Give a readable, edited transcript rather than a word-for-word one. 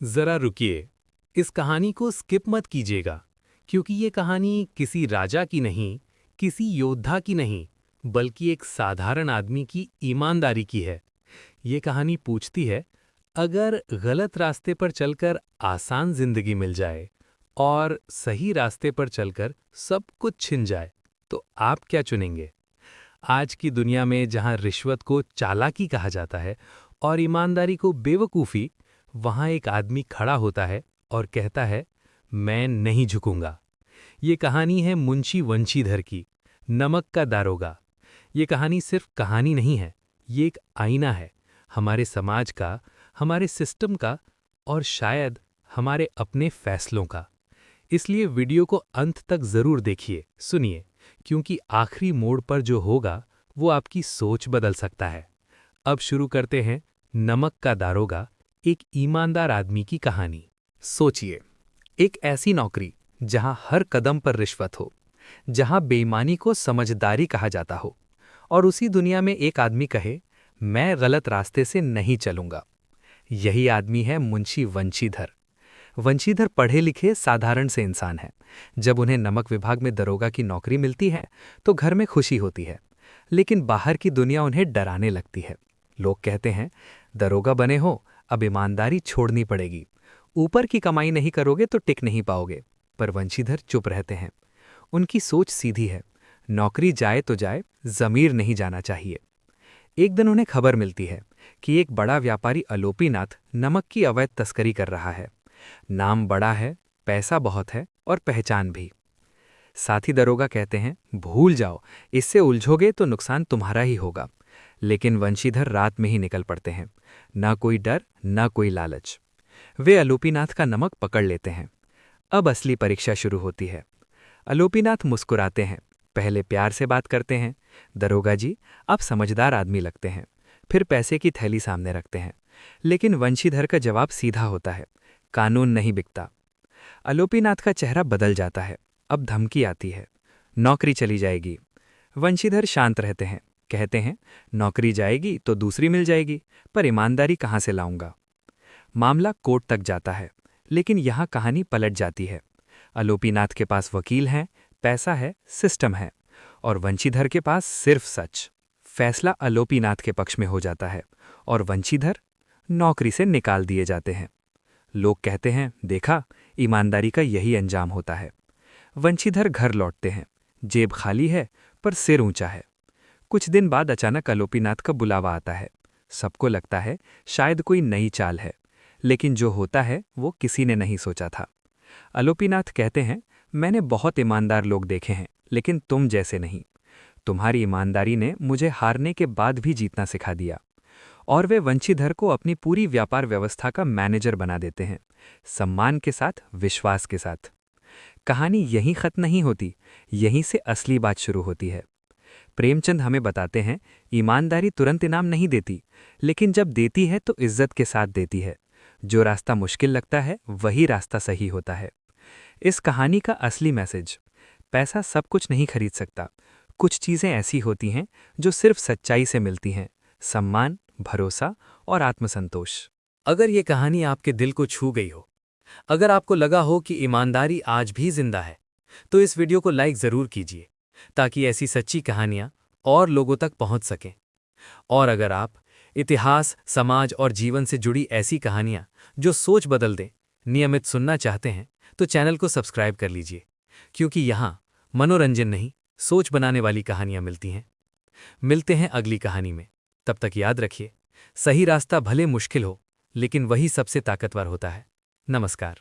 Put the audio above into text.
जरा रुकिए, इस कहानी को स्किप मत कीजिएगा, क्योंकि ये कहानी किसी राजा की नहीं, किसी योद्धा की नहीं, बल्कि एक साधारण आदमी की ईमानदारी की है। ये कहानी पूछती है, अगर गलत रास्ते पर चलकर आसान जिंदगी मिल जाए और सही रास्ते पर चलकर सब कुछ छिन जाए, तो आप क्या चुनेंगे? आज की दुनिया में जहां रिश्वत को चालाकी कहा जाता है और ईमानदारी को बेवकूफ़ी, वहां एक आदमी खड़ा होता है और कहता है, मैं नहीं झुकूंगा। ये कहानी है मुंशी वंशीधर की, नमक का दारोगा। ये कहानी सिर्फ कहानी नहीं है, ये एक आईना है, हमारे समाज का, हमारे सिस्टम का और शायद हमारे अपने फैसलों का। इसलिए वीडियो को अंत तक जरूर देखिए, सुनिए, क्योंकि आखिरी मोड़ पर जो होगा वो आपकी सोच बदल सकता है। अब शुरू करते हैं नमक का दारोगा, एक ईमानदार आदमी की कहानी। सोचिए, एक ऐसी नौकरी जहां हर कदम पर रिश्वत हो, जहां बेईमानी को समझदारी कहा जाता हो, और उसी दुनिया में एक आदमी कहे, मैं गलत रास्ते से नहीं चलूंगा। यही आदमी है मुंशी वंशीधर। वंशीधर पढ़े लिखे साधारण से इंसान है। जब उन्हें नमक विभाग में दरोगा की नौकरी मिलती है तो घर में खुशी होती है, लेकिन बाहर की दुनिया उन्हें डराने लगती है। लोग कहते हैं, दरोगा बने हो, अब ईमानदारी छोड़नी पड़ेगी, ऊपर की कमाई नहीं करोगे तो टिक नहीं पाओगे। पर वंशीधर चुप रहते हैं। उनकी सोच सीधी है, नौकरी जाए तो जाए, जमीर नहीं जाना चाहिए। एक दिन उन्हें खबर मिलती है कि एक बड़ा व्यापारी अलोपीनाथ नमक की अवैध तस्करी कर रहा है। नाम बड़ा है, पैसा बहुत है और पहचान भी। साथी दरोगा कहते हैं, भूल जाओ, इससे उलझोगे तो नुकसान तुम्हारा ही होगा। लेकिन वंशीधर रात में ही निकल पड़ते हैं, ना कोई डर, ना कोई लालच। वे अलोपीनाथ का नमक पकड़ लेते हैं। अब असली परीक्षा शुरू होती है। अलोपीनाथ मुस्कुराते हैं, पहले प्यार से बात करते हैं, दरोगा जी, आप समझदार आदमी लगते हैं। फिर पैसे की थैली सामने रखते हैं। लेकिन वंशीधर का जवाब सीधा होता है, कानून नहीं बिकता। अलोपीनाथ का चेहरा बदल जाता है, अब धमकी आती है, नौकरी चली जाएगी। वंशीधर शांत रहते हैं, कहते हैं, नौकरी जाएगी तो दूसरी मिल जाएगी, पर ईमानदारी कहाँ से लाऊंगा। मामला कोर्ट तक जाता है, लेकिन यहाँ कहानी पलट जाती है। अलोपीनाथ के पास वकील हैं, पैसा है, सिस्टम है, और वंशीधर के पास सिर्फ सच। फैसला अलोपीनाथ के पक्ष में हो जाता है और वंशीधर नौकरी से निकाल दिए जाते हैं। लोग कहते हैं, देखा, ईमानदारी का यही अंजाम होता है। वंशीधर घर लौटते हैं, जेब खाली है पर सिर ऊंचा है। कुछ दिन बाद अचानक अलोपीनाथ का बुलावा आता है। सबको लगता है शायद कोई नई चाल है, लेकिन जो होता है वो किसी ने नहीं सोचा था। अलोपीनाथ कहते हैं, मैंने बहुत ईमानदार लोग देखे हैं, लेकिन तुम जैसे नहीं। तुम्हारी ईमानदारी ने मुझे हारने के बाद भी जीतना सिखा दिया। और वे वंशीधर को अपनी पूरी व्यापार व्यवस्था का मैनेजर बना देते हैं, सम्मान के साथ, विश्वास के साथ। कहानी यहीं खत्म नहीं होती, यहीं से असली बात शुरू होती है। प्रेमचंद हमें बताते हैं, ईमानदारी तुरंत इनाम नहीं देती, लेकिन जब देती है तो इज्जत के साथ देती है। जो रास्ता मुश्किल लगता है वही रास्ता सही होता है। इस कहानी का असली मैसेज, पैसा सब कुछ नहीं खरीद सकता। कुछ चीज़ें ऐसी होती हैं जो सिर्फ सच्चाई से मिलती हैं, सम्मान, भरोसा और आत्मसंतोष। अगर ये कहानी आपके दिल को छू गई हो, अगर आपको लगा हो कि ईमानदारी आज भी जिंदा है, तो इस वीडियो को लाइक ज़रूर कीजिए, ताकि ऐसी सच्ची कहानियाँ और लोगों तक पहुँच सकें। और अगर आप इतिहास, समाज और जीवन से जुड़ी ऐसी कहानियाँ जो सोच बदल दें, नियमित सुनना चाहते हैं, तो चैनल को सब्सक्राइब कर लीजिए, क्योंकि यहाँ मनोरंजन नहीं, सोच बनाने वाली कहानियाँ मिलती हैं। मिलते हैं अगली कहानी में। तब तक याद रखिए, सही रास्ता भले मुश्किल हो, लेकिन वही सबसे ताकतवर होता है। नमस्कार।